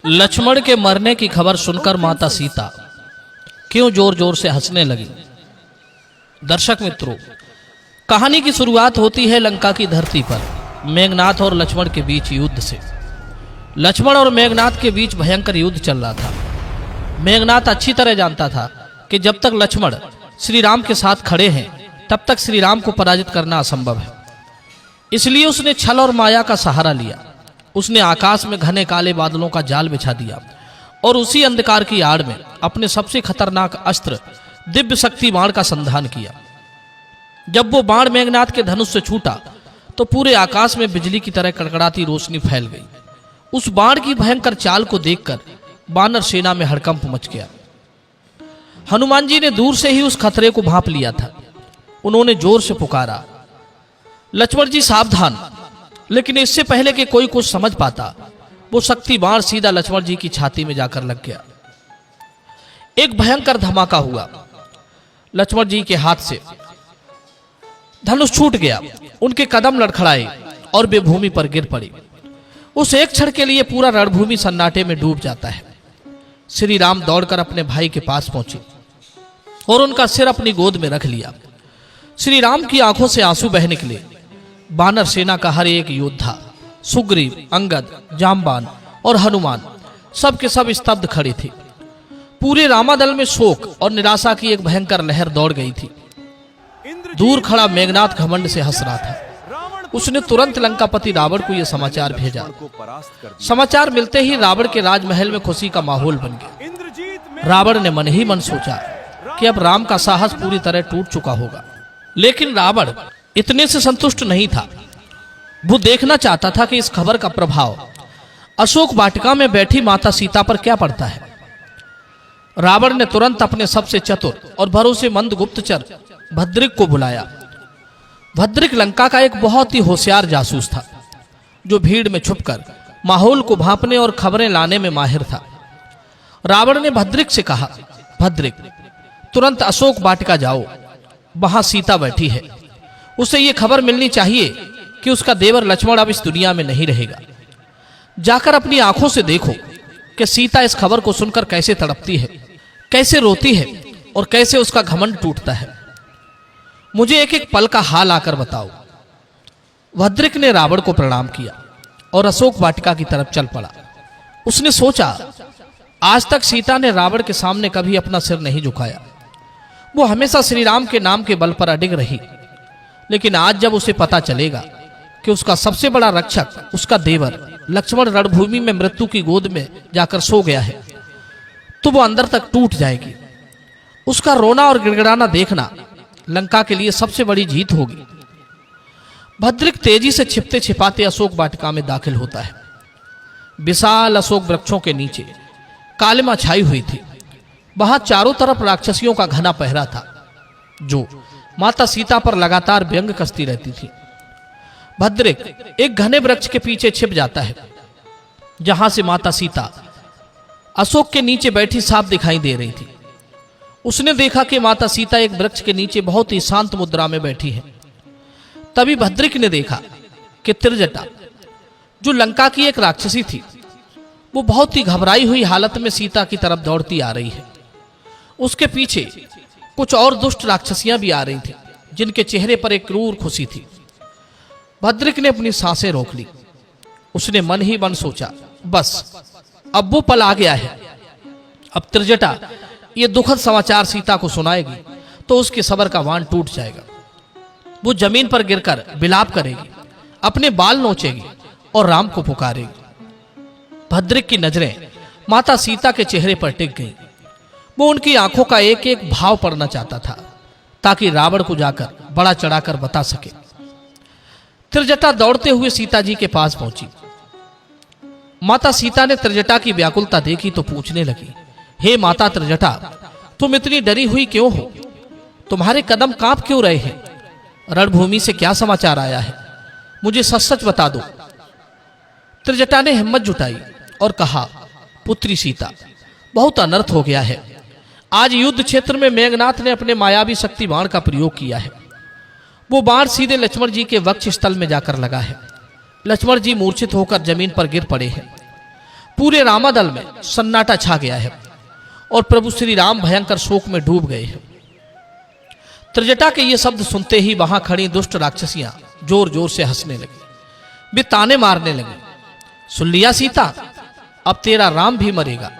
लक्ष्मण के मरने की खबर सुनकर माता सीता क्यों जोर जोर से हंसने लगी। दर्शक मित्रों, कहानी की शुरुआत होती है लंका की धरती पर मेघनाथ और लक्ष्मण के बीच युद्ध से। लक्ष्मण और मेघनाथ के बीच भयंकर युद्ध चल रहा था। मेघनाथ अच्छी तरह जानता था कि जब तक लक्ष्मण श्री राम के साथ खड़े हैं तब तक श्री राम को पराजित करना असंभव है। इसलिए उसने छल और माया का सहारा लिया। उसने आकाश में घने काले बादलों का जाल बिछा दिया और उसी अंधकार की आड़ में अपने सबसे खतरनाक अस्त्र दिव्य शक्ति बाण का संधान किया। जब वो बाण मेघनाथ के धनुष से छूटा तो पूरे आकाश में बिजली की तरह कड़कड़ाती रोशनी फैल गई। उस बाण की भयंकर चाल को देखकर वानर सेना में हड़कंप मच गया। हनुमान जी ने दूर से ही उस खतरे को भांप लिया था। उन्होंने जोर से पुकारा, लक्ष्मण जी सावधान। लेकिन इससे पहले कि कोई कुछ समझ पाता, वो शक्ति बाण सीधा लक्ष्मण जी की छाती में जाकर लग गया। एक भयंकर धमाका हुआ। लक्ष्मण जी के हाथ से धनुष छूट गया। उनके कदम लड़खड़ाए और वे भूमि पर गिर पड़े। उस एक क्षण के लिए पूरा रणभूमि सन्नाटे में डूब जाता है। श्री राम दौड़कर अपने भाई के पास पहुंचे और उनका सिर अपनी गोद में रख लिया। श्री राम की आंखों से आंसू बह निकले। वानर सेना का हर एक योद्धा, सुग्रीव, अंगद, जामबान और हनुमान सब के सब स्तब्ध खड़े थे। पूरे रामादल में शोक और निराशा की एक भयंकर लहर दौड़ गई थी। दूर खड़ा मेघनाथ घमंड से हंस रहा था। उसने तुरंत लंकापति रावण को यह समाचार भेजा। समाचार मिलते ही रावण के राजमहल में खुशी का माहौल बन गया। रावण ने मन ही मन सोचा कि अब राम का साहस पूरी तरह टूट चुका होगा। लेकिन रावण इतने से संतुष्ट नहीं था। वो देखना चाहता था कि इस खबर का प्रभाव अशोक वाटिका में बैठी माता सीता पर क्या पड़ता है। रावण ने तुरंत अपने सबसे चतुर और भरोसेमंद गुप्तचर भद्रिक को बुलाया। भद्रिक लंका का एक बहुत ही होशियार जासूस था, जो भीड़ में छुपकर माहौल को भांपने और खबरें लाने में माहिर था। रावण ने भद्रिक से कहा, भद्रिक, तुरंत अशोक वाटिका जाओ। वहां सीता बैठी है। उसे ये खबर मिलनी चाहिए कि उसका देवर लक्ष्मण अब इस दुनिया में नहीं रहेगा। जाकर अपनी आंखों से देखो कि सीता इस खबर को सुनकर कैसे तड़पती है, कैसे रोती है और कैसे उसका घमंड टूटता है। मुझे एक एक पल का हाल आकर बताओ। भद्रिक ने रावण को प्रणाम किया और अशोक वाटिका की तरफ चल पड़ा। उसने सोचा, आज तक सीता ने रावण के सामने कभी अपना सिर नहीं झुकाया। वो हमेशा श्री राम के नाम के बल पर अडिग रही। लेकिन आज जब उसे पता चलेगा कि उसका सबसे बड़ा रक्षक, उसका देवर लक्ष्मण रणभूमि में मृत्यु की गोद में जाकर सो गया है, तो वो अंदर तक टूट जाएगी। उसका रोना और गिड़गिड़ाना देखना लंका के लिए सबसे बड़ी जीत होगी। भद्रिक तेजी से छिपते छिपाते अशोक वाटिका में दाखिल होता है। विशाल अशोक वृक्षों के नीचे कालिमा छाई हुई थी। वहां चारों तरफ राक्षसियों का घना पहरा था, जो माता सीता पर लगातार व्यंग कसती रहती थी। भद्रिक एक घने वृक्ष के पीछे छिप जाता है, जहां से माता सीता अशोक के नीचे बैठी साफ दिखाई दे रही थी। उसने देखा कि माता सीता एक वृक्ष के नीचे बहुत ही शांत मुद्रा में बैठी है। तभी भद्रिक ने देखा कि त्रिजटा, जो लंका की एक राक्षसी थी, वो बहुत ही घबराई हुई हालत में सीता की तरफ दौड़ती आ रही है। उसके पीछे कुछ और दुष्ट राक्षसियां भी आ रही थी, जिनके चेहरे पर एक क्रूर खुशी थी। भद्रिक ने अपनी सांसें रोक ली। उसने मन ही मन सोचा, बस अब वो पल आ गया है। अब त्रिजटा ये दुखद समाचार सीता को सुनाएगी तो उसके सब्र का बांध टूट जाएगा। वो जमीन पर गिरकर विलाप करेगी, अपने बाल नोचेगी और राम को पुकारेगी। भद्रिक की नजरें माता सीता के चेहरे पर टिक गईं। वो उनकी आंखों का एक एक भाव पढ़ना चाहता था, ताकि रावण को जाकर बड़ा चढ़ाकर बता सके। त्रिजटा दौड़ते हुए सीता जी के पास पहुंची। माता सीता ने त्रिजटा की व्याकुलता देखी तो पूछने लगी, हे माता त्रिजटा, तुम इतनी डरी हुई क्यों हो? तुम्हारे कदम कांप क्यों रहे हैं? रणभूमि से क्या समाचार आया है? मुझे सच सच बता दो। त्रिजटा ने हिम्मत जुटाई और कहा, पुत्री सीता, बहुत अनर्थ हो गया है। आज युद्ध क्षेत्र में मेघनाथ ने अपने मायावी शक्ति बाण का प्रयोग किया है। वो बाण सीधे लक्ष्मण जी के वक्ष स्थल में जाकर लगा है। लक्ष्मण जी मूर्छित होकर जमीन पर गिर पड़े हैं। पूरे रामादल में सन्नाटा छा गया है और प्रभु श्री राम भयंकर शोक में डूब गए हैं। त्रिजटा के ये शब्द सुनते ही वहां खड़ी दुष्ट राक्षसियां जोर जोर से हंसने लगी, वे ताने मारने लगे, सुन लिया सीता, अब तेरा राम भी मरेगा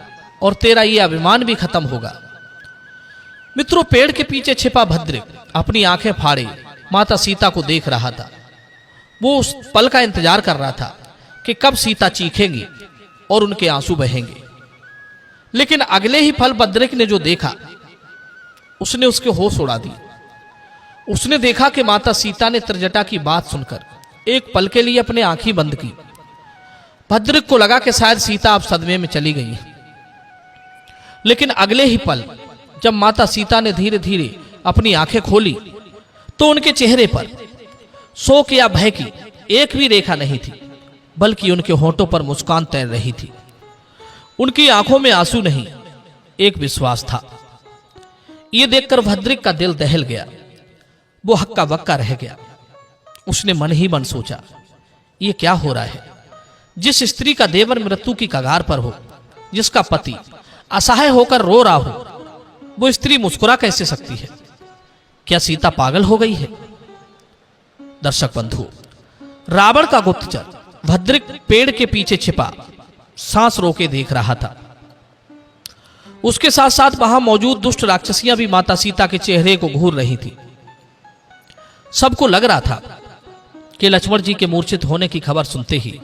और तेरा ये अभिमान भी खत्म होगा। मित्रों, पेड़ के पीछे छिपा भद्रिक अपनी आंखें फाड़े माता सीता को देख रहा था। वो उस पल का इंतजार कर रहा था कि कब सीता चीखेंगी और उनके आंसू बहेंगे। लेकिन अगले ही पल भद्रिक ने जो देखा उसने उसके होश उड़ा दी। उसने देखा कि माता सीता ने त्रिजटा की बात सुनकर एक पल के लिए अपने आंखें बंद की। भद्रिक को लगा कि शायद सीता अब सदमे में चली गई है। लेकिन अगले ही पल जब माता सीता ने धीरे धीरे अपनी आंखें खोली तो उनके चेहरे पर शोक या भय की एक भी रेखा नहीं थी, बल्कि उनके होठों पर मुस्कान तैर रही थी। उनकी आंखों में आंसू नहीं, एक विश्वास था। यह देखकर भद्रिक का दिल दहल गया, वो हक्का बक्का रह गया। उसने मन ही मन सोचा, ये क्या हो रहा है? जिस स्त्री का देवर मृत्यु की कगार पर हो, जिसका पति असहाय होकर रो रहा हो, वो स्त्री मुस्कुरा कैसे सकती है? क्या सीता पागल हो गई है? दर्शक बंधु, रावण का गुप्तचर भद्रिक पेड़ के पीछे छिपा सांस रोके देख रहा था। उसके साथ साथ वहां मौजूद दुष्ट राक्षसियां भी माता सीता के चेहरे को घूर रही थी। सबको लग रहा था कि लक्ष्मण जी के मूर्छित होने की खबर सुनते ही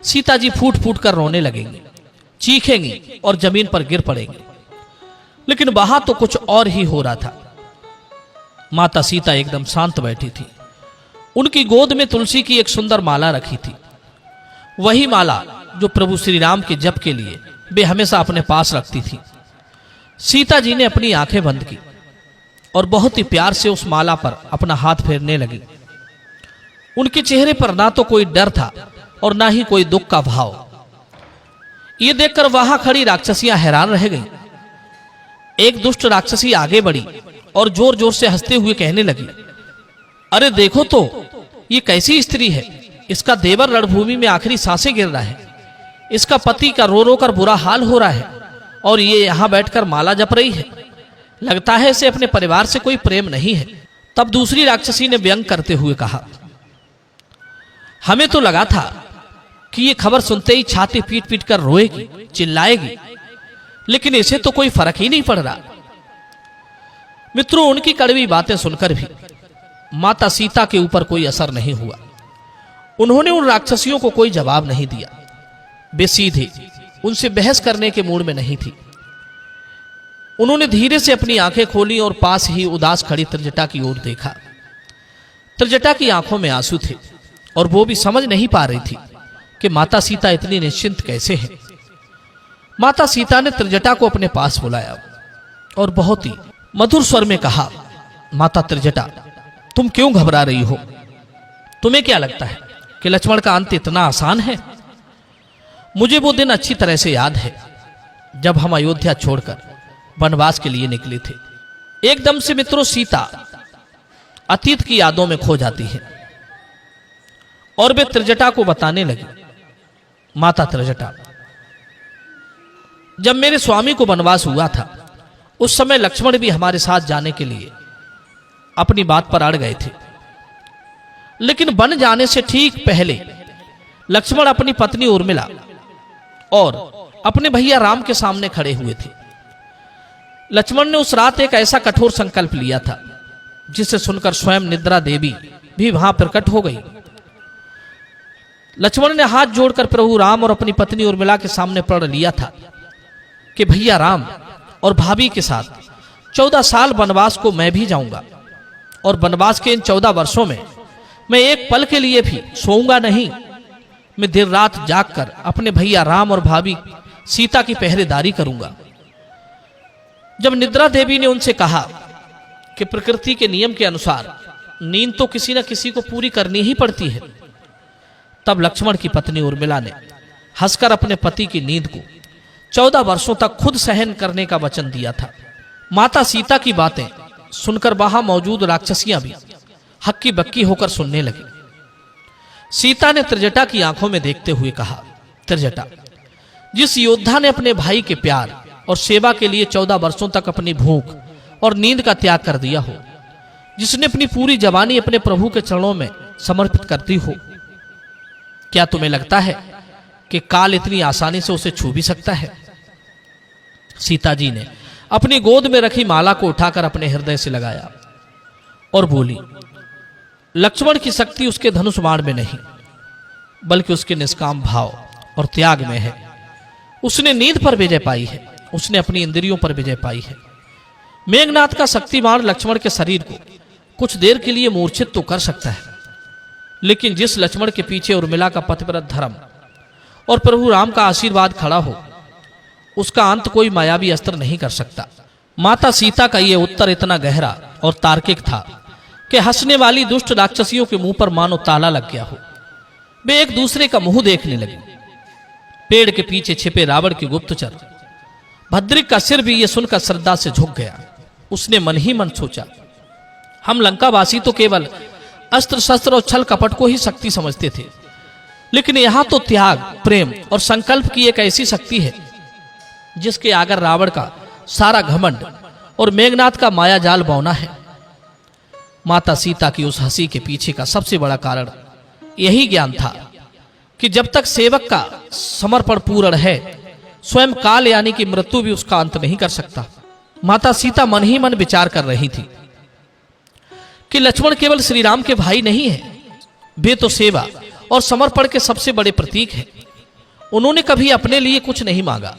सीता जी फूट फूट कर रोने लगेंगे, चीखेंगी और जमीन पर गिर पड़ेंगे। लेकिन वहां तो कुछ और ही हो रहा था। माता सीता एकदम शांत बैठी थी। उनकी गोद में तुलसी की एक सुंदर माला रखी थी, वही माला जो प्रभु श्री राम के जप के लिए वे हमेशा अपने पास रखती थी। सीता जी ने अपनी आंखें बंद की और बहुत ही प्यार से उस माला पर अपना हाथ फेरने लगी। उनके चेहरे पर ना तो कोई डर था और ना ही कोई दुख का भाव। ये देखकर वहां खड़ी राक्षसियां हैरान रह गईं। एक दुष्ट राक्षसी आगे बढ़ी और जोर जोर से हंसते हुए कहने लगी, अरे देखो तो, ये कैसी स्त्री है? इसका देवर रणभूमि में आखिरी सांसें गिर रहा है, इसका पति का रो रो कर बुरा हाल हो रहा है और ये यहां बैठकर माला जप रही है। लगता है इसे अपने परिवार से कोई प्रेम नहीं है। तब दूसरी राक्षसी ने व्यंग करते हुए कहा, हमें तो लगा था कि ये खबर सुनते ही छाती पीट पीट कर रोएगी, चिल्लाएगी, लेकिन इसे तो कोई फर्क ही नहीं पड़ रहा। मित्रों, उनकी कड़वी बातें सुनकर भी माता सीता के ऊपर कोई असर नहीं हुआ। उन्होंने उन राक्षसियों को कोई जवाब नहीं दिया। वे सीधे उनसे बहस करने के मूड में नहीं थी। उन्होंने धीरे से अपनी आंखें खोली और पास ही उदास खड़ी त्रिजटा की ओर देखा। त्रिजटा की आंखों में आंसू थे और वो भी समझ नहीं पा रही थी कि माता सीता इतनी निश्चिंत कैसे है। माता सीता ने त्रिजटा को अपने पास बुलाया और बहुत ही मधुर स्वर में कहा, माता त्रिजटा, तुम क्यों घबरा रही हो? तुम्हें क्या लगता है कि लक्ष्मण का अंत इतना आसान है? मुझे वो दिन अच्छी तरह से याद है जब हम अयोध्या छोड़कर वनवास के लिए निकले थे। एकदम से मित्रों सीता अतीत की यादों में खो जाती है और वे त्रिजटा को बताने लगी, माता त्रिजटा, जब मेरे स्वामी को वनवास हुआ था उस समय लक्ष्मण भी हमारे साथ जाने के लिए अपनी बात पर अड़ गए थे। लेकिन वन जाने से ठीक पहले लक्ष्मण अपनी पत्नी उर्मिला और अपने भैया राम के सामने खड़े हुए थे। लक्ष्मण ने उस रात एक ऐसा कठोर संकल्प लिया था जिसे सुनकर स्वयं निद्रा देवी भी वहां प्रकट हो गई। लक्ष्मण ने हाथ जोड़कर प्रभु राम और अपनी पत्नी उर्मिला के सामने पढ़ लिया था कि भैया राम और भाभी के साथ 14 साल वनवास को मैं भी जाऊंगा और वनवास के इन 14 वर्षों में मैं एक पल के लिए भी सोऊंगा नहीं। मैं देर रात जागकर अपने भैया राम और भाभी सीता की पहरेदारी करूंगा। जब निद्रा देवी ने उनसे कहा कि प्रकृति के नियम के अनुसार नींद तो किसी न किसी को पूरी करनी ही पड़ती है, तब लक्ष्मण की पत्नी उर्मिला ने हंसकर अपने पति की नींद को 14 वर्षों तक खुद सहन करने का वचन दिया था। माता सीता की बातें सुनकर वहां मौजूद राक्षसियां भी हक्की बक्की होकर सुनने लगी। सीता ने त्रिजटा की आंखों में देखते हुए कहा, त्रिजटा, जिस योद्धा ने अपने भाई के प्यार और सेवा के लिए 14 वर्षों तक अपनी भूख और नींद का त्याग कर दिया हो, जिसने अपनी पूरी जवानी अपने प्रभु के चरणों में समर्पित करती हो, क्या तुम्हें लगता है कि काल इतनी आसानी से उसे छू भी सकता है? सीता जी ने अपनी गोद में रखी माला को उठाकर अपने हृदय से लगाया और बोली, लक्ष्मण की शक्ति उसके धनुष बाण में नहीं, बल्कि उसके निष्काम भाव और त्याग में है। उसने नींद पर विजय पाई है, उसने अपनी इंद्रियों पर विजय पाई है। मेघनाथ का शक्तिमान लक्ष्मण के शरीर को कुछ देर के लिए मूर्छित तो कर सकता है, लेकिन जिस लक्ष्मण के पीछे उर्मिला का पतिव्रत धर्म और प्रभु राम का आशीर्वाद खड़ा हो, उसका अंत कोई मायावी अस्त्र नहीं कर सकता। माता सीता का यह उत्तर इतना गहरा और तार्किक था कि हंसने वाली दुष्ट राक्षसियों के मुंह पर मानो ताला लग गया हो। वे एक दूसरे का मुंह देखने लगे। पेड़ के पीछे छिपे रावण के गुप्तचर भद्रिक का सिर भी यह सुनकर श्रद्धा से झुक गया। उसने मन ही मन सोचा, हम लंकावासी तो केवल अस्त्र शस्त्र और छल कपट को ही शक्ति समझते थे, लेकिन यहां तो त्याग, प्रेम और संकल्प की एक ऐसी शक्ति है जिसके आगर रावण का सारा घमंड और मेघनाथ का माया जाल बौना है। माता सीता की उस हंसी के पीछे का सबसे बड़ा कारण यही ज्ञान था कि जब तक सेवक का समर्पण पूर्ण है, स्वयं काल यानी कि मृत्यु भी उसका अंत नहीं कर सकता। माता सीता मन ही मन विचार कर रही थी कि लक्ष्मण केवल श्री राम के भाई नहीं है, वे तो सेवा और समर्पण के सबसे बड़े प्रतीक हैं। उन्होंने कभी अपने लिए कुछ नहीं मांगा।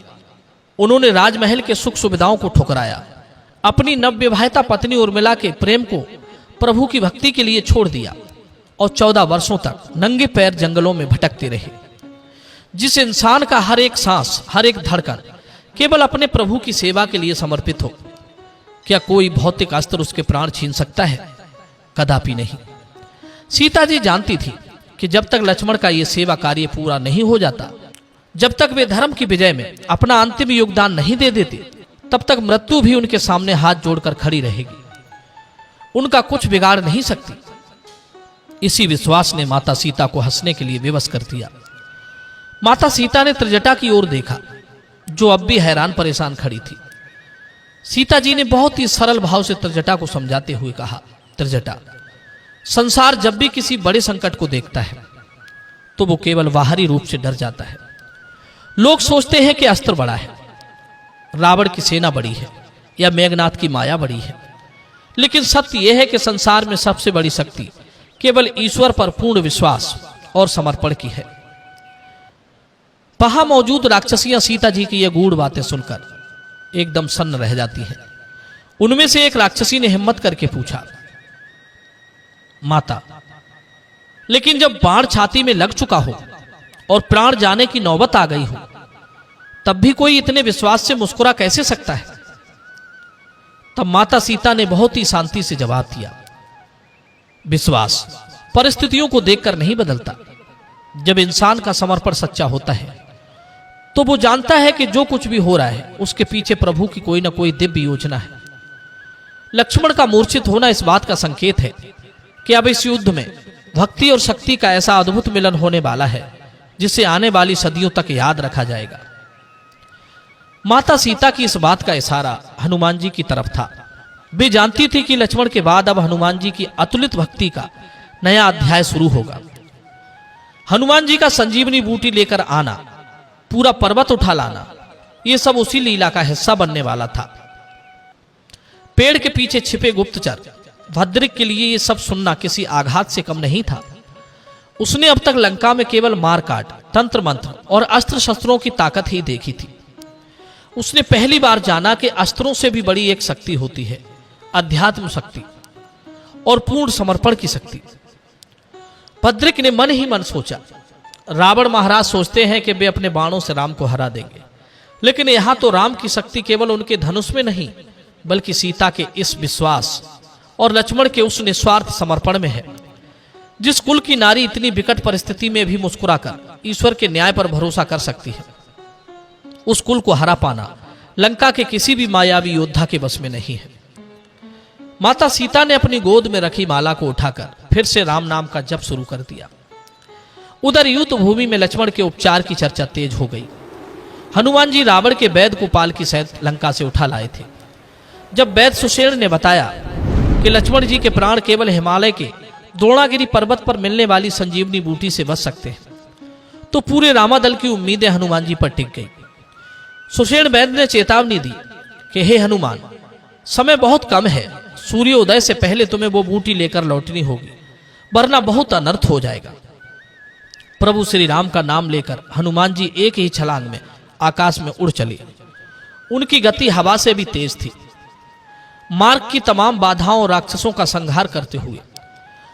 उन्होंने राजमहल के सुख सुविधाओं को ठुकराया, अपनी नवविवाहिता पत्नी उर्मिला के प्रेम को प्रभु की भक्ति के लिए छोड़ दिया और 14 वर्षों तक नंगे पैर जंगलों में भटकते रहे। जिस इंसान का हर एक सांस, हर एक धड़कन केवल अपने प्रभु की सेवा के लिए समर्पित हो, क्या कोई भौतिक अस्त्र उसके प्राण छीन सकता है? कदापि नहीं। सीता जी जानती थी कि जब तक लक्ष्मण का यह सेवा कार्य पूरा नहीं हो जाता, जब तक वे धर्म की विजय में अपना अंतिम योगदान नहीं दे देते, तब तक मृत्यु भी उनके सामने हाथ जोड़कर खड़ी रहेगी, उनका कुछ बिगाड़ नहीं सकती। इसी विश्वास ने माता सीता को हंसने के लिए विवश कर दिया। माता सीता ने त्रिजटा की ओर देखा, जो अब भी हैरान परेशान खड़ी थी। सीता जी ने बहुत ही सरल भाव से त्रिजटा को समझाते हुए कहा, त्रिजटा, संसार जब भी किसी बड़े संकट को देखता है तो वो केवल बाहरी रूप से डर जाता है। लोग सोचते हैं कि अस्त्र बड़ा है, रावण की सेना बड़ी है या मेघनाथ की माया बड़ी है, लेकिन सत्य यह है कि संसार में सबसे बड़ी शक्ति केवल ईश्वर पर पूर्ण विश्वास और समर्पण की है। वहां मौजूद राक्षसियां सीता जी की यह गूढ़ बातें सुनकर एकदम सन्न रह जाती हैं। उनमें से एक राक्षसी ने हिम्मत करके पूछा, माता, लेकिन जब बाण छाती में लग चुका हो और प्राण जाने की नौबत आ गई हो, तब भी कोई इतने विश्वास से मुस्कुरा कैसे सकता है? तब माता सीता ने बहुत ही शांति से जवाब दिया, विश्वास परिस्थितियों को देखकर नहीं बदलता। जब इंसान का समर्पण सच्चा होता है तो वो जानता है कि जो कुछ भी हो रहा है उसके पीछे प्रभु की कोई ना कोई दिव्य योजना है। लक्ष्मण का मूर्छित होना इस बात का संकेत है कि अब इस युद्ध में भक्ति और शक्ति का ऐसा अद्भुत मिलन होने वाला है जिसे आने वाली सदियों तक याद रखा जाएगा। माता सीता की इस बात का इशारा हनुमान जी की तरफ था। वे जानती थी कि लक्ष्मण के बाद अब हनुमान जी की अतुलित भक्ति का नया अध्याय शुरू होगा। हनुमान जी का संजीवनी बूटी लेकर आना, पूरा पर्वत उठा लाना, ये सब उसी लीला का हिस्सा बनने वाला था। पेड़ के पीछे छिपे गुप्तचर भद्रिक के लिए ये सब सुनना किसी आघात से कम नहीं था। उसने अब तक लंका में केवल मारकाट, तंत्र मंत्र और अस्त्र शस्त्रों की ताकत ही देखी थी। उसने पहली बार जाना कि अस्त्रों से भी बड़ी एक शक्ति होती है, अध्यात्म शक्ति और पूर्ण समर्पण की शक्ति। भद्रिक ने मन ही मन सोचा, रावण महाराज सोचते हैं कि वे अपने बाणों से राम को हरा देंगे, लेकिन यहां तो राम की शक्ति केवल उनके धनुष में नहीं, बल्कि सीता के इस विश्वास और लक्ष्मण के उस निस्वार्थ समर्पण में है। जिस कुल की नारी इतनी विकट परिस्थिति में भी मुस्कुराकर ईश्वर के न्याय पर भरोसा कर सकती है, उस कुल को हरा पाना लंका के किसी भी मायावी योद्धा के बस में नहीं है। माता सीता ने अपनी गोद में रखी माला को उठाकर फिर से राम नाम का जप शुरू कर दिया। उधर युद्ध भूमि में लक्ष्मण के उपचार की चर्चा तेज हो गई। हनुमान जी रावण के वैद को पालकी सहित लंका से उठा लाए थे। जब वैद सुषेण ने बताया कि लक्ष्मण जी के प्राण केवल हिमालय के द्रोणागिरी पर्वत पर मिलने वाली संजीवनी बूटी से बच सकते हैं, तो पूरे रामादल की उम्मीदें हनुमान जी पर टिक गई। सुषेण वैद ने चेतावनी दी कि हे हनुमान, समय बहुत कम है, सूर्योदय से पहले तुम्हें वो बूटी लेकर लौटनी होगी, वरना बहुत अनर्थ हो जाएगा। प्रभु श्री राम का नाम लेकर हनुमान जी एक ही छलांग में आकाश में उड़ चले। उनकी गति हवा से भी तेज थी। मार्ग की तमाम बाधाओं और राक्षसों का संहार करते हुए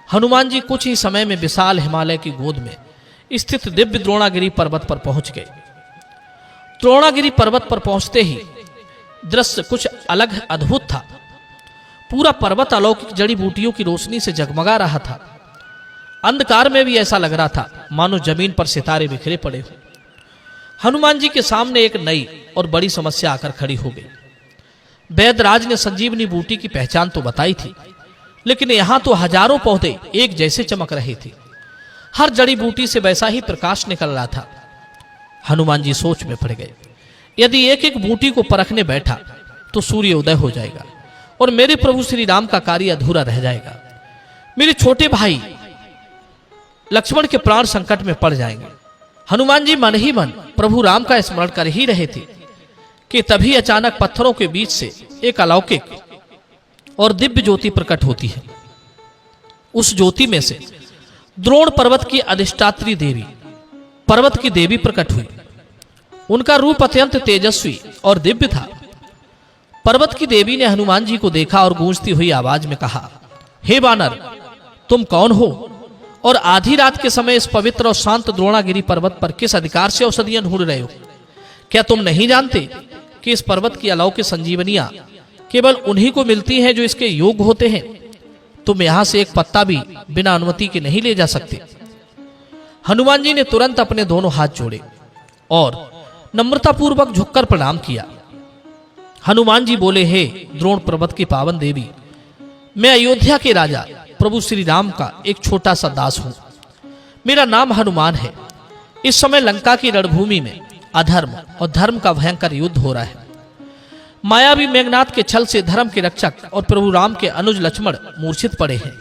हनुमान जी कुछ ही समय में विशाल हिमालय की गोद में स्थित दिव्य द्रोणागिरी पर्वत पर पहुंच गए। द्रोणागिरी पर्वत पर पहुंचते ही दृश्य कुछ अलग अद्भुत था। पूरा पर्वत अलौकिक जड़ी बूटियों की रोशनी से जगमगा रहा था। अंधकार में भी ऐसा लग रहा था मानो जमीन पर सितारे बिखरे पड़े हो। हनुमान जी के सामने एक नई और बड़ी समस्या आकर खड़ी हो गई। वैदराज ने संजीवनी बूटी की पहचान तो बताई थी, लेकिन यहां तो हजारों पौधे एक जैसे चमक रहे थे। हर जड़ी बूटी से वैसा ही प्रकाश निकल रहा था। हनुमान जी सोच में पड़ गए, यदि एक एक बूटी को परखने बैठा तो सूर्योदय हो जाएगा और मेरे प्रभु श्री राम का कार्य अधूरा रह जाएगा। मेरे छोटे भाई लक्ष्मण के प्राण संकट में पड़ जाएंगे। हनुमान जी मन ही मन प्रभु राम का स्मरण कर ही रहे थे कि तभी अचानक पत्थरों के बीच से एक अलौकिक और दिव्य ज्योति प्रकट होती है। उस ज्योति में से द्रोण पर्वत की अधिष्ठात्री देवी, पर्वत की देवी प्रकट हुई। उनका रूप अत्यंत तेजस्वी और दिव्य था। पर्वत की देवी ने हनुमान जी को देखा और गूंजती हुई आवाज में कहा, हे वानर, तुम कौन हो और आधी रात के समय इस पवित्र और शांत द्रोणागिरी पर्वत पर किस अधिकार से औषधियां ढूंढ रहे हो? क्या तुम नहीं जानते कि इस पर्वत की अलौकिक संजीवनियां केवल उन्हीं को मिलती हैं जो इसके योग्य होते हैं? तुम यहां से एक पत्ता भी बिना अनुमति के नहीं ले जा सकते। हनुमान जी ने तुरंत अपने दोनों हाथ जोड़े और नम्रतापूर्वक झुककर प्रणाम किया। हनुमान जी बोले, हे द्रोण पर्वत की पावन देवी, मैं अयोध्या के राजा प्रभु श्री राम का एक छोटा सा दास हूं। मेरा नाम हनुमान है। इस समय लंका की रणभूमि में अधर्म और धर्म का भयंकर युद्ध हो रहा है। मायावी मेघनाथ के छल से धर्म के रक्षक और प्रभु राम के अनुज लक्ष्मण मूर्छित पड़े हैं।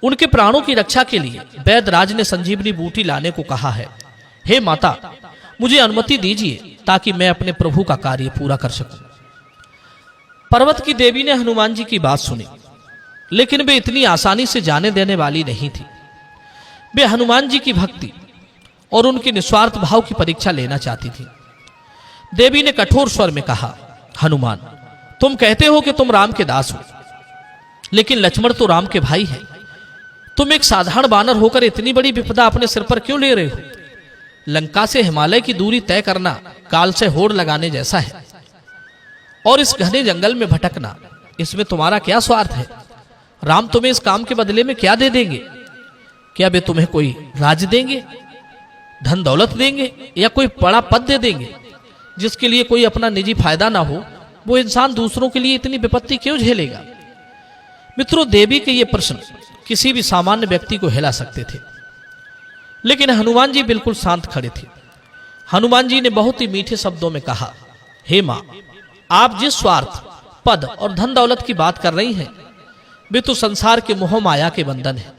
उनके प्राणों की रक्षा के लिए वैदराज ने संजीवनी बूटी लाने को कहा है। हे माता, मुझे अनुमति दीजिए ताकि मैं अपने प्रभु का कार्य पूरा कर सकूं। पर्वत की देवी ने हनुमान जी की बात सुनी, लेकिन वे इतनी आसानी से जाने देने वाली नहीं थी। वे हनुमान जी की भक्ति और उनके निस्वार्थ भाव की परीक्षा लेना चाहती थी। देवी ने कठोर स्वर में कहा, हनुमान, तुम कहते हो कि तुम राम के दास हो, लेकिन लक्ष्मण तो राम के भाई हैं। तुम एक साधारण वानर होकर इतनी बड़ी विपदा अपने सिर पर क्यों ले रहे हो? लंका से हिमालय की दूरी तय करना काल से होड़ लगाने जैसा है, और इस घने जंगल में भटकना, इसमें तुम्हारा क्या स्वार्थ है? राम तुम्हें इस काम के बदले में क्या दे देंगे? क्या वे तुम्हें कोई राज देंगे, धन दौलत देंगे, या कोई बड़ा पद दे देंगे जिसके लिए कोई अपना निजी फायदा ना हो? वो इंसान दूसरों के लिए इतनी विपत्ति क्यों झेलेगा? मित्रों, देवी के ये प्रश्न किसी भी सामान्य व्यक्ति को हिला सकते थे, लेकिन हनुमान जी बिल्कुल शांत खड़े थे। हनुमान जी ने बहुत ही मीठे शब्दों में कहा, हे मां, आप जिस स्वार्थ, पद और धन दौलत की बात कर रही हैं, वे तो संसार के मोह माया के बंधन है।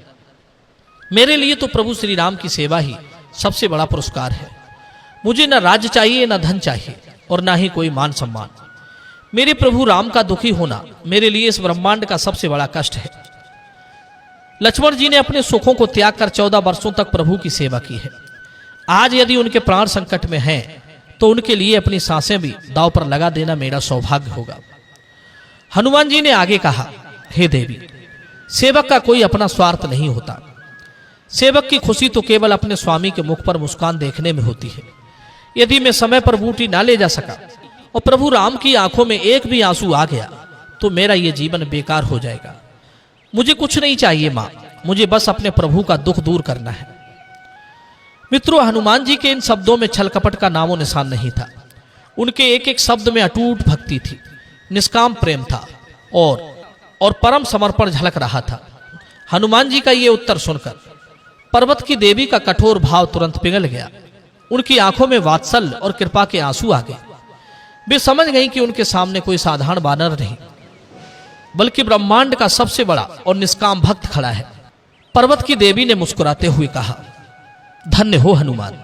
मेरे लिए तो प्रभु श्री राम की सेवा ही सबसे बड़ा पुरस्कार है। मुझे न राज्य चाहिए, न धन चाहिए, और न ही कोई मान सम्मान। मेरे प्रभु राम का दुखी होना मेरे लिए इस ब्रह्मांड का सबसे बड़ा कष्ट है। लक्ष्मण जी ने अपने सुखों को त्याग कर 14 वर्षों तक प्रभु की सेवा की है। आज यदि उनके प्राण संकट में हैं, तो उनके लिए अपनी सांसें भी दांव पर लगा देना मेरा सौभाग्य होगा। हनुमान जी ने आगे कहा, हे देवी, सेवक का कोई अपना स्वार्थ नहीं होता। सेवक की खुशी तो केवल अपने स्वामी के मुख पर मुस्कान देखने में होती है। यदि मैं समय पर बूटी ना ले जा सका और प्रभु राम की आंखों में एक भी आंसू आ गया, तो मेरा यह जीवन बेकार हो जाएगा। मुझे कुछ नहीं चाहिए मां, मुझे बस अपने प्रभु का दुख दूर करना है। मित्रों, हनुमान जी के इन शब्दों में छल कपट का नामो निशान नहीं था। उनके एक एक शब्द में अटूट भक्ति थी, निष्काम प्रेम था और परम समर्पण झलक रहा था। हनुमान जी का ये उत्तर सुनकर पर्वत की देवी का कठोर भाव तुरंत पिघल गया। उनकी आंखों में वात्सल्य और कृपा के आंसू आ गए। वे समझ गई कि उनके सामने कोई साधारण वानर नहीं, बल्कि ब्रह्मांड का सबसे बड़ा और निष्काम भक्त खड़ा है। पर्वत की देवी ने मुस्कुराते हुए कहा, धन्य हो हनुमान,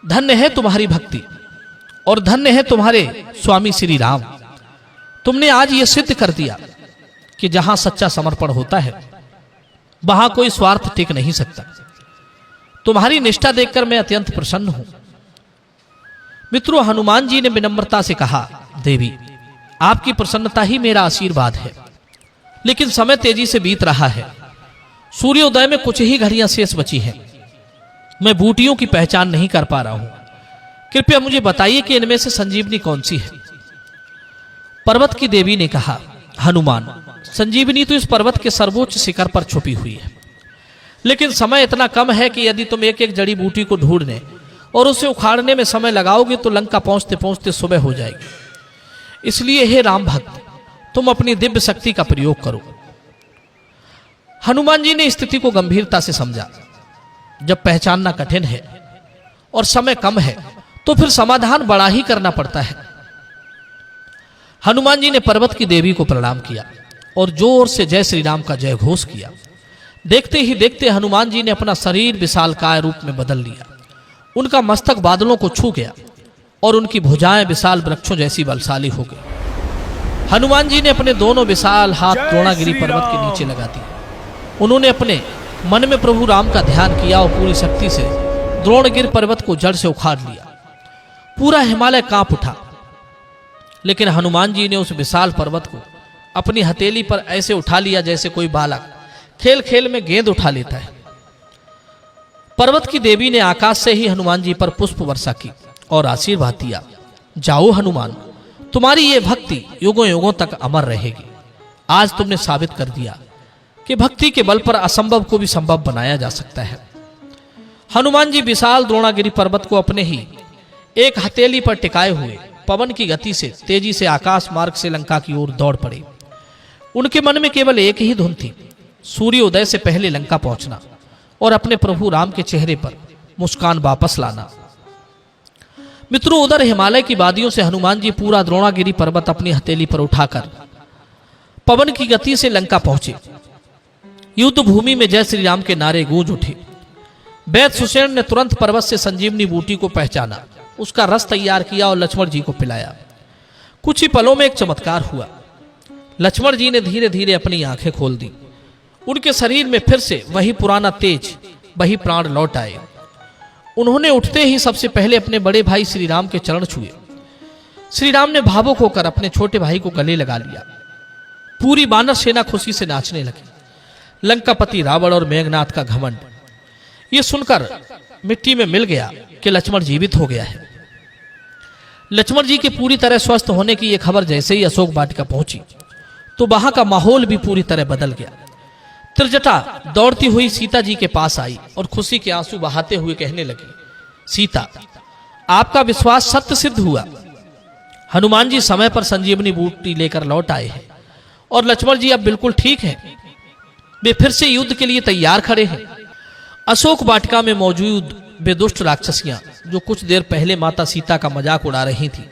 धन्य है तुम्हारी भक्ति और धन्य है तुम्हारे स्वामी श्री राम। तुमने आज यह सिद्ध कर दिया कि जहां सच्चा समर्पण होता है वहां कोई स्वार्थ टिक नहीं सकता। तुम्हारी निष्ठा देखकर मैं अत्यंत प्रसन्न हूं। मित्रों, हनुमान जी ने विनम्रता से कहा, देवी आपकी प्रसन्नता ही मेरा आशीर्वाद है, लेकिन समय तेजी से बीत रहा है। सूर्योदय में कुछ ही घड़ियां शेष बची हैं। मैं बूटियों की पहचान नहीं कर पा रहा हूं। कृपया मुझे बताइए कि इनमें से संजीवनी कौन सी है। पर्वत की देवी ने कहा, हनुमान, संजीवनी तो इस पर्वत के सर्वोच्च शिखर पर छुपी हुई है, लेकिन समय इतना कम है कि यदि तुम एक एक जड़ी बूटी को ढूंढने और उसे उखाड़ने में समय लगाओगे तो लंका पहुंचते पहुंचते सुबह हो जाएगी। इसलिए हे राम भक्त, तुम अपनी दिव्य शक्ति का प्रयोग करो। हनुमान जी ने स्थिति को गंभीरता से समझा। जब पहचानना कठिन है और समय कम है तो फिर समाधान बड़ा ही करना पड़ता है। हनुमान जी ने पर्वत की देवी को प्रणाम किया और जोर से जय श्री राम का जय घोष किया। देखते ही देखते हनुमान जी ने अपना शरीर विशालकाय रूप में बदल लिया। उनका मस्तक बादलों को छू गया और उनकी भुजाएं विशाल वृक्षों जैसी बलशाली हो गई। हनुमान जी ने अपने दोनों विशाल हाथ द्रोणागिरी पर्वत के नीचे लगा दिए। उन्होंने अपने मन में प्रभु राम का ध्यान किया और पूरी शक्ति से द्रोणगिरी पर्वत को जड़ से उखाड़ लिया। पूरा हिमालय कांप उठा, लेकिन हनुमान जी ने उस विशाल पर्वत को अपनी हथेली पर ऐसे उठा लिया जैसे कोई बालक खेल खेल में गेंद उठा लेता है। पर्वत की देवी ने आकाश से ही हनुमान जी पर पुष्प वर्षा की और आशीर्वाद दिया, जाओ हनुमान, तुम्हारी ये भक्ति युगों युगों तक अमर रहेगी। आज तुमने साबित कर दिया कि भक्ति के बल पर असंभव को भी संभव बनाया जा सकता है। हनुमान जी विशाल द्रोणागिरी पर्वत को अपने ही एक हथेली पर टिकाए हुए पवन की गति से तेजी से आकाश मार्ग से लंका की ओर दौड़ पड़े। उनके मन में केवल एक ही धुन थी, सूर्योदय से पहले लंका पहुंचना और अपने प्रभु राम के चेहरे पर मुस्कान वापस लाना। मित्रों, उधर हिमालय की वादियों से हनुमान जी पूरा द्रोणागिरी पर्वत अपनी हथेली पर उठाकर पवन की गति से लंका पहुंचे। युद्ध भूमि में जय श्री राम के नारे गूंज उठे। वैद्य सुषेण ने तुरंत पर्वत से संजीवनी बूटी को पहचाना, उसका रस तैयार किया और लक्ष्मण जी को पिलाया। कुछ ही पलों में एक चमत्कार हुआ। लक्ष्मण जी ने धीरे धीरे अपनी आंखें खोल दी। उनके शरीर में फिर से वही पुराना तेज, वही प्राण लौट आए। उन्होंने उठते ही सबसे पहले अपने बड़े भाई श्री राम के चरण छुए। श्री राम ने भावुक होकर अपने छोटे भाई को गले लगा लिया। पूरी वानर सेना खुशी से नाचने लगी। लंकापति रावण और मेघनाथ का घमंड ये सुनकर मिट्टी में मिल गया कि लक्ष्मण जीवित हो गया है। लक्ष्मण जी के पूरी तरह स्वस्थ होने की यह खबर जैसे ही अशोक वाटिका पहुंची तो वहां का माहौल भी पूरी तरह बदल गया। त्रिजटा दौड़ती हुई सीता जी के पास आई और खुशी के आंसू बहाते हुए कहने लगी, सीता, आपका विश्वास सत्य सिद्ध हुआ। हनुमान जी समय पर संजीवनी बूटी लेकर लौट आए हैं और लक्ष्मण जी अब बिल्कुल ठीक हैं। वे फिर से युद्ध के लिए तैयार खड़े हैं। अशोक वाटिका में मौजूद वे दुष्ट राक्षसियां जो कुछ देर पहले माता सीता का मजाक उड़ा रही थी,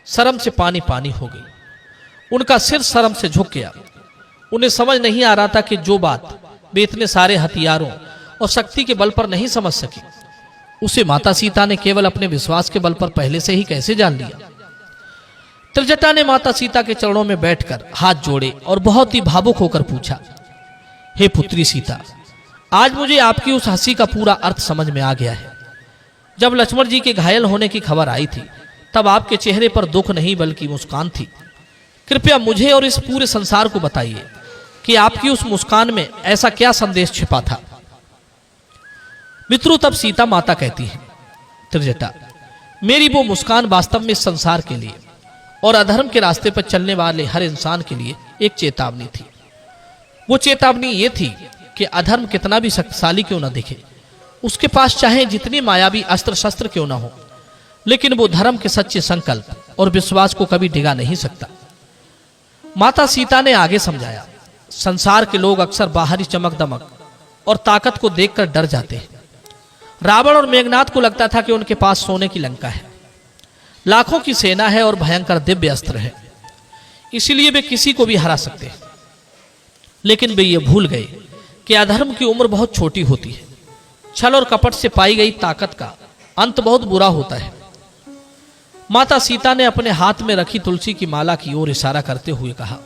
शर्म से पानी पानी हो गई। उनका सिर शर्म से झुक गया। उन्हें समझ नहीं आ रहा था कि जो बात वे इतने सारे हथियारों और शक्ति के बल पर नहीं समझ सकी, उसे माता सीता ने केवल अपने विश्वास के बल पर पहले से ही कैसे जान लिया। त्रिजटा ने माता सीता के चरणों में बैठकर हाथ जोड़े और बहुत ही भावुक होकर पूछा, हे पुत्री सीता, आज मुझे आपकी उस हंसी का पूरा अर्थ समझ में आ गया है। जब लक्ष्मण जी के घायल होने की खबर आई थी तब आपके चेहरे पर दुख नहीं बल्कि मुस्कान थी। कृपया मुझे और इस पूरे संसार को बताइए कि आपकी उस मुस्कान में ऐसा क्या संदेश छिपा था। मित्रों, तब सीता माता कहती है, त्रिजटा, मेरी वो मुस्कान वास्तव में इस संसार के लिए और अधर्म के रास्ते पर चलने वाले हर इंसान के लिए एक चेतावनी थी। वो चेतावनी ये थी कि अधर्म कितना भी शक्तिशाली क्यों ना दिखे, उसके पास चाहे जितनी मायावी अस्त्र शस्त्र क्यों ना हो, लेकिन वो धर्म के सच्चे संकल्प और विश्वास को कभी डिगा नहीं सकता। माता सीता ने आगे समझाया, संसार के लोग अक्सर बाहरी चमक दमक और ताकत को देखकर डर जाते हैं। रावण और मेघनाथ को लगता था कि उनके पास सोने की लंका है, लाखों की सेना है और भयंकर दिव्य अस्त्र है, इसीलिए वे किसी को भी हरा सकते हैं। लेकिन वे ये भूल गए कि अधर्म की उम्र बहुत छोटी होती है। छल और कपट से पाई गई ताकत का अंत बहुत बुरा होता है। माता सीता ने अपने हाथ में रखी तुलसी की माला की ओर इशारा करते हुए कहा,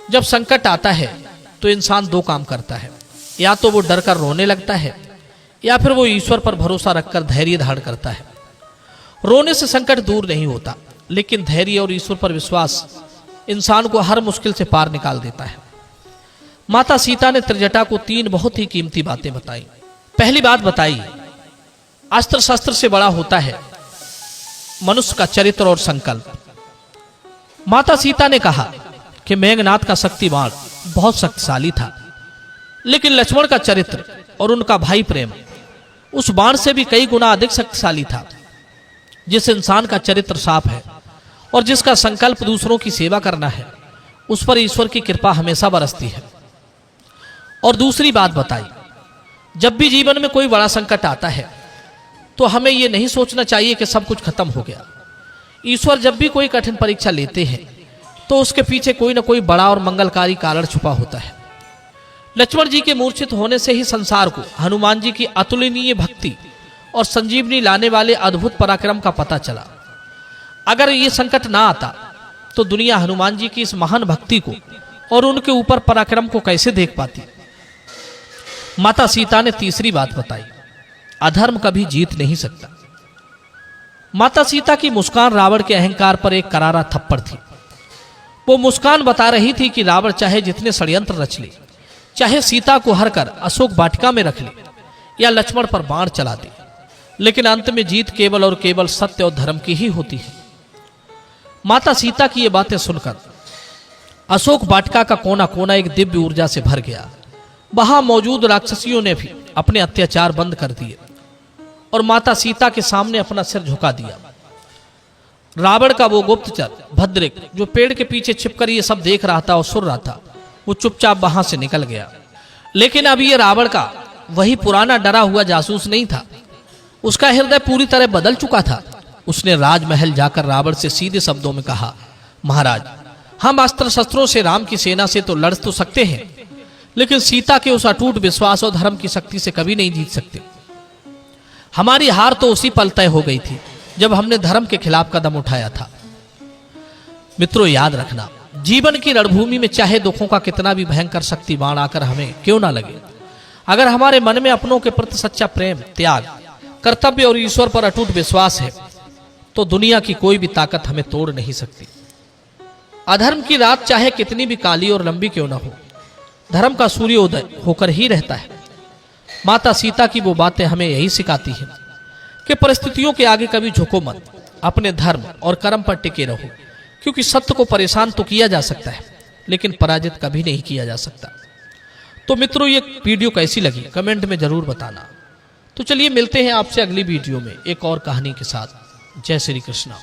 जब संकट आता है तो इंसान दो काम करता है, या तो वो डर कर रोने लगता है या फिर वो ईश्वर पर भरोसा रखकर धैर्य धारण करता है। रोने से संकट दूर नहीं होता, लेकिन धैर्य और ईश्वर पर विश्वास इंसान को हर मुश्किल से पार निकाल देता है। माता सीता ने त्रिजटा को 3 बहुत ही कीमती बातें बताई। पहली बात बताई, अस्त्र शस्त्र से बड़ा होता है मनुष्य का चरित्र और संकल्प। माता सीता ने कहा कि मेघनाथ का शक्ति बाण बहुत शक्तिशाली था, लेकिन लक्ष्मण का चरित्र और उनका भाई प्रेम उस बाण से भी कई गुना अधिक शक्तिशाली था। जिस इंसान का चरित्र साफ है और जिसका संकल्प दूसरों की सेवा करना है, उस पर ईश्वर की कृपा हमेशा बरसती है। और दूसरी बात बताई, जब भी जीवन में कोई बड़ा संकट आता है तो हमें यह नहीं सोचना चाहिए कि सब कुछ खत्म हो गया। ईश्वर जब भी कोई कठिन परीक्षा लेते हैं तो उसके पीछे कोई ना कोई बड़ा और मंगलकारी कारण छुपा होता है। लक्ष्मण जी के मूर्छित होने से ही संसार को हनुमान जी की अतुलनीय भक्ति और संजीवनी लाने वाले अद्भुत पराक्रम का पता चला। अगर ये संकट ना आता तो दुनिया हनुमान जी की इस महान भक्ति को और उनके ऊपर पराक्रम को कैसे देख पाती। माता सीता ने तीसरी बात बताई, अधर्म कभी जीत नहीं सकता। माता सीता की मुस्कान रावण के अहंकार पर एक करारा थप्पड़ थी। वो मुस्कान बता रही थी कि रावण चाहे जितने षड्यंत्र रच ले, चाहे सीता को हरकर अशोक वाटिका में रख ले या लक्ष्मण पर बाण चला दे, लेकिन अंत में जीत केवल और केवल सत्य और धर्म की ही होती है। माता सीता की ये बातें सुनकर अशोक वाटिका का कोना कोना एक दिव्य ऊर्जा से भर गया। वहां मौजूद राक्षसियों ने भी अपने अत्याचार बंद कर दिए और माता सीता के सामने अपना सिर झुका दिया। रावण का वो गुप्तचर भद्रिक, जो पेड़ के पीछे छिपकर ये सब देख रहा था और सुन रहा था, वो चुपचाप वहां से निकल गया। लेकिन अब ये रावण का वही पुराना डरा हुआ जासूस नहीं था। उसका हृदय पूरी तरह बदल चुका था। उसने राजमहल जाकर रावण से सीधे शब्दों में कहा, महाराज, हम अस्त्र शस्त्रों से राम की सेना से तो लड़ तो सकते हैं, लेकिन सीता के उस अटूट विश्वास और धर्म की शक्ति से कभी नहीं जीत सकते। हमारी हार तो उसी पल तय हो गई थी जब हमने धर्म के खिलाफ कदम उठाया था। मित्रों, याद रखना, जीवन की रणभूमि में चाहे दुखों का कितना भी भयंकर शक्ति बाण आकर हमें क्यों ना लगे, अगर हमारे मन में अपनों के प्रति सच्चा प्रेम, त्याग, कर्तव्य और ईश्वर पर अटूट विश्वास है तो दुनिया की कोई भी ताकत हमें तोड़ नहीं सकती। अधर्म की रात चाहे कितनी भी काली और लंबी क्यों ना हो, धर्म का सूर्योदय होकर ही रहता है। माता सीता की वो बातें हमें यही सिखाती हैं कि परिस्थितियों के आगे कभी झुको मत, अपने धर्म और कर्म पर टिके रहो, क्योंकि सत्य को परेशान तो किया जा सकता है लेकिन पराजित कभी नहीं किया जा सकता। तो मित्रों, ये वीडियो कैसी लगी कमेंट में जरूर बताना। तो चलिए मिलते हैं आपसे अगली वीडियो में एक और कहानी के साथ। जय श्री कृष्णा।